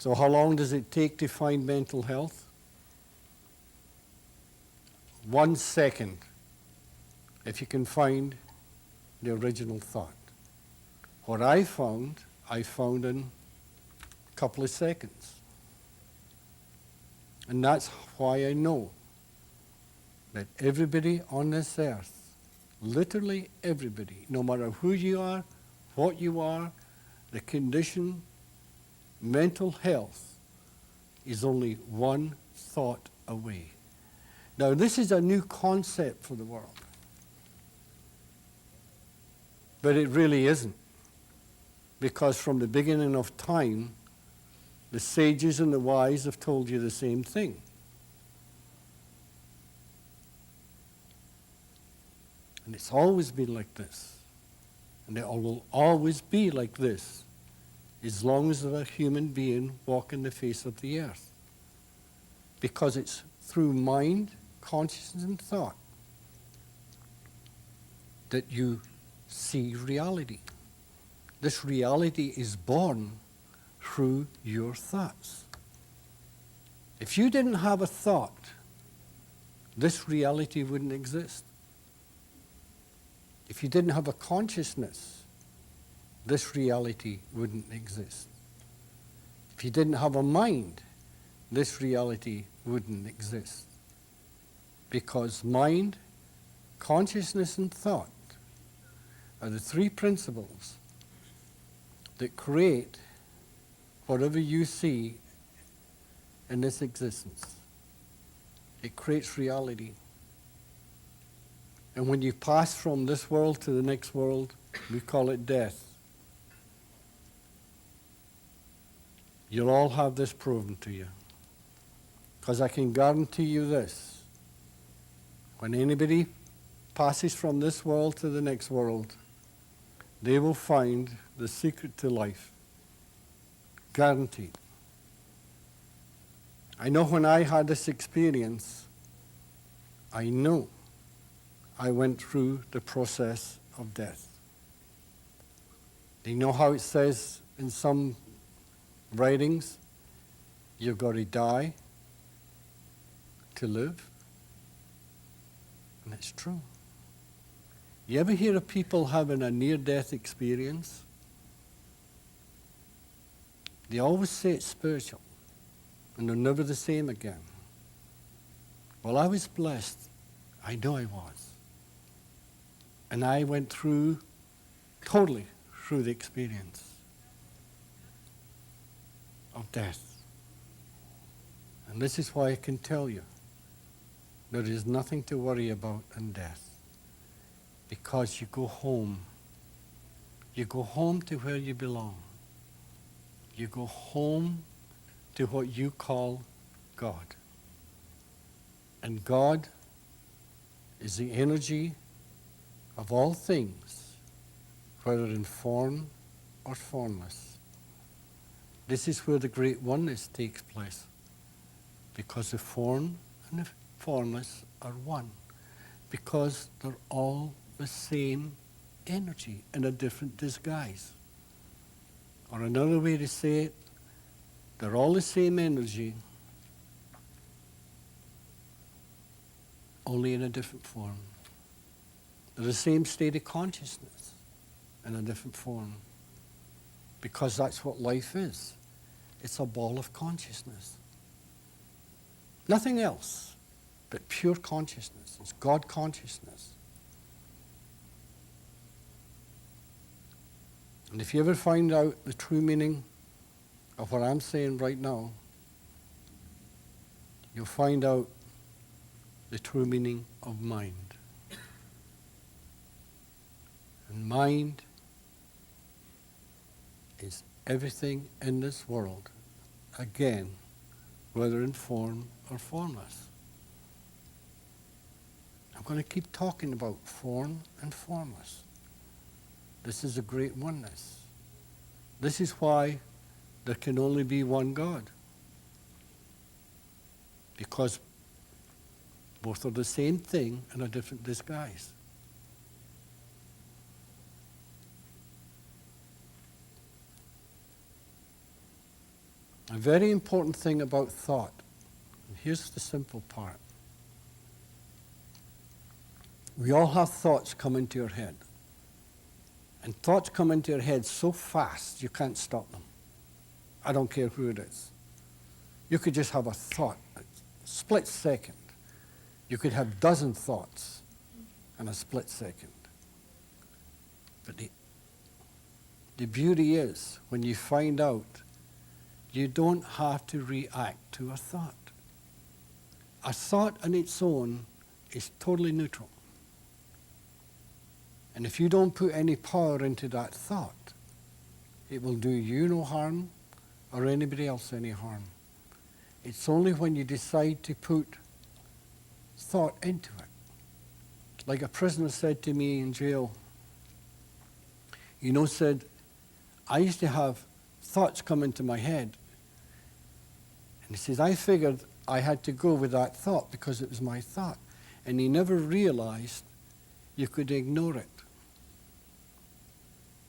So how long does it take to find mental health? 1 second, if you can find the original thought. What I found in a couple of seconds. And that's why I know that everybody on this earth, literally everybody, no matter who you are, what you are, the condition, mental health is only one thought away. Now, this is a new concept for the world. But it really isn't. Because from the beginning of time, the sages and the wise have told you the same thing. And it's always been like this. And it will always be like this as long as there's a human being walking the face of the earth. Because it's through mind, consciousness, and thought that you see reality. This reality is born through your thoughts. If you didn't have a thought, this reality wouldn't exist. If you didn't have a consciousness, this reality wouldn't exist. If you didn't have a mind, this reality wouldn't exist. Because mind, consciousness, and thought are the three principles that create whatever you see in this existence. It creates reality. And when you pass from this world to the next world, we call it death. You'll all have this proven to you. Because I can guarantee you this. When anybody passes from this world to the next world, they will find the secret to life. Guaranteed. I know when I had this experience, I know I went through the process of death. Do you know how it says in some writings, you've got to die to live? And it's true. You ever hear of people having a near-death experience? They always say it's spiritual, and they're never the same again. Well, I was blessed. I know I was. And I went totally through the experience of death. And this is why I can tell you, there is nothing to worry about in death. Because you go home. You go home to where you belong. You go home to what you call God. And God is the energy of all things, whether in form or formless. This is where the great oneness takes place. Because the form and the formless are one. Because they're all the same energy in a different disguise. Or another way to say it, they're all the same energy, only in a different form. They're the same state of consciousness in a different form. Because that's what life is. It's a ball of consciousness. Nothing else but pure consciousness. It's God consciousness. And if you ever find out the true meaning of what I'm saying right now, you'll find out the true meaning of mind. And mind is everything in this world, again, whether in form or formless. I'm going to keep talking about form and formless. This is a great oneness. This is why there can only be one God. Because both are the same thing in a different disguise. A very important thing about thought, and here's the simple part. We all have thoughts come into your head. And thoughts come into your head so fast you can't stop them. I don't care who it is. You could just have a thought, a split second. You could have a dozen thoughts in a split second. But the beauty is, when you find out, you don't have to react to a thought. A thought on its own is totally neutral. And if you don't put any power into that thought, it will do you no harm or anybody else any harm. It's only when you decide to put thought into it. Like a prisoner said to me in jail, said, I used to have thoughts come into my head. And he says, I figured I had to go with that thought because it was my thought. And he never realized you could ignore it.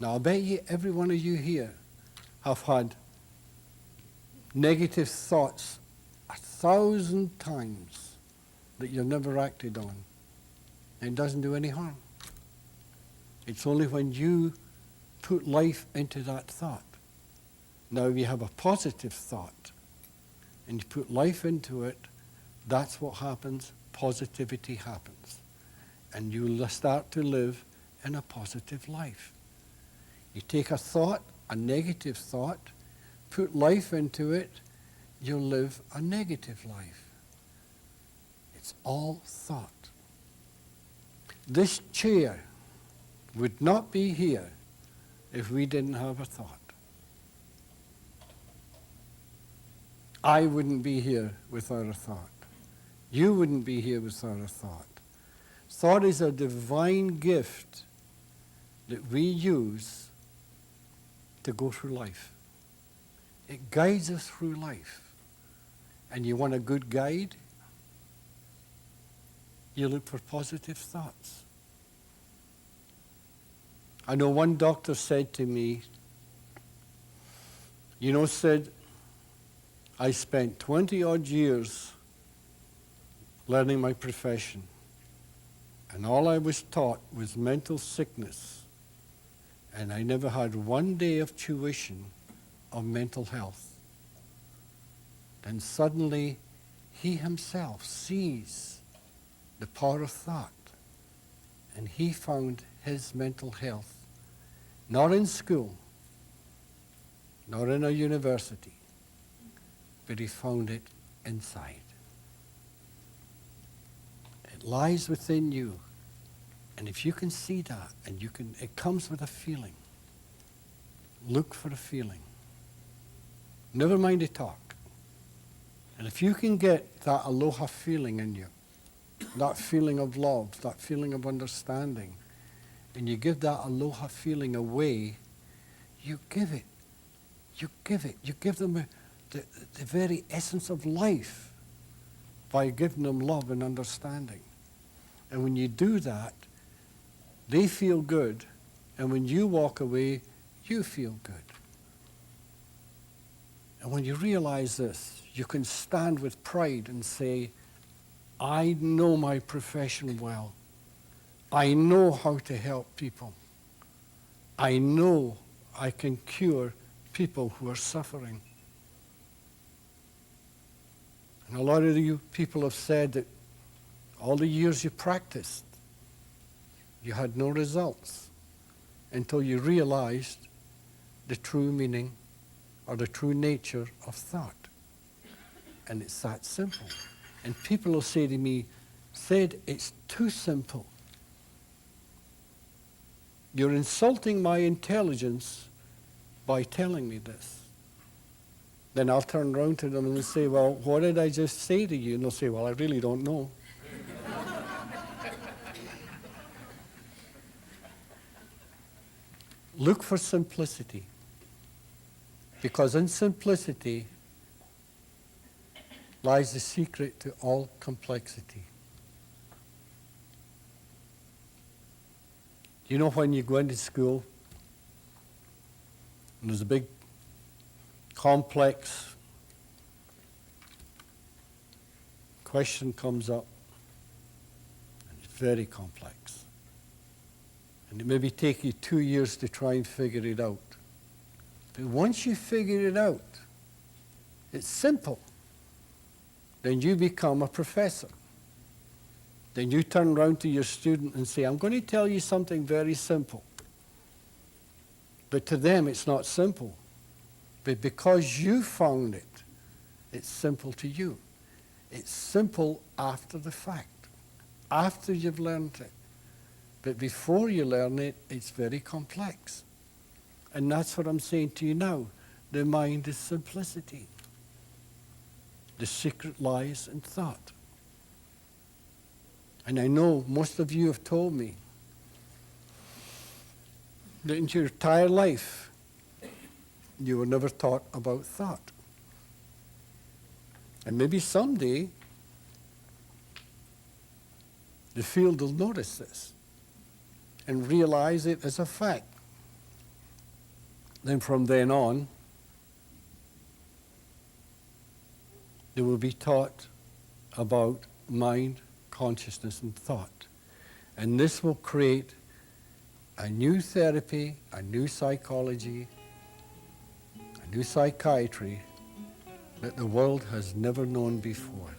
Now, I bet you every one of you here have had negative thoughts 1,000 times that you've never acted on. And it doesn't do any harm. It's only when you put life into that thought. Now, if you have a positive thought and you put life into it, that's what happens. Positivity happens. And you'll start to live in a positive life. You take a thought, a negative thought, put life into it, you'll live a negative life. It's all thought. This chair would not be here if we didn't have a thought. I wouldn't be here without a thought. You wouldn't be here without a thought. Thought is a divine gift that we use to go through life. It guides us through life. And you want a good guide? You look for positive thoughts. I know one doctor said to me, Sid, I spent 20 odd years learning my profession, and all I was taught was mental sickness, and I never had one day of tuition of mental health. Then suddenly he himself sees the power of thought, and he found his mental health not in school, not in a university, but he found it inside. It lies within you. And if you can see that, and it comes with a feeling. Look for a feeling. Never mind the talk. And if you can get that aloha feeling in you, that feeling of love, that feeling of understanding, and you give that aloha feeling away, you give it. You give it. You give them the very essence of life by giving them love and understanding. And when you do that, they feel good. And when you walk away, you feel good. And when you realize this, you can stand with pride and say, I know my profession well. I know how to help people. I know I can cure people who are suffering. And a lot of you people have said that all the years you practiced, you had no results until you realized the true meaning or the true nature of thought. And it's that simple. And people will say to me, Sid, it's too simple. You're insulting my intelligence by telling me this. Then I'll turn around to them and say, well, what did I just say to you? And they'll say, well, I really don't know. Look for simplicity. Because in simplicity lies the secret to all complexity. You know when you go into school and there's a big complex question comes up, and it's very complex. And it maybe take you 2 years to try and figure it out. But once you figure it out, it's simple. Then you become a professor. Then you turn around to your student and say, I'm going to tell you something very simple. But to them, it's not simple. But because you found it, it's simple to you. It's simple after the fact, after you've learned it. But before you learn it, it's very complex. And that's what I'm saying to you now. The mind is simplicity. The secret lies in thought. And I know most of you have told me that in your entire life, you were never taught about thought. And maybe someday, the field will notice this and realize it as a fact. Then from then on, they will be taught about mind, consciousness, and thought. And this will create a new therapy, a new psychology, a new psychiatry that the world has never known before.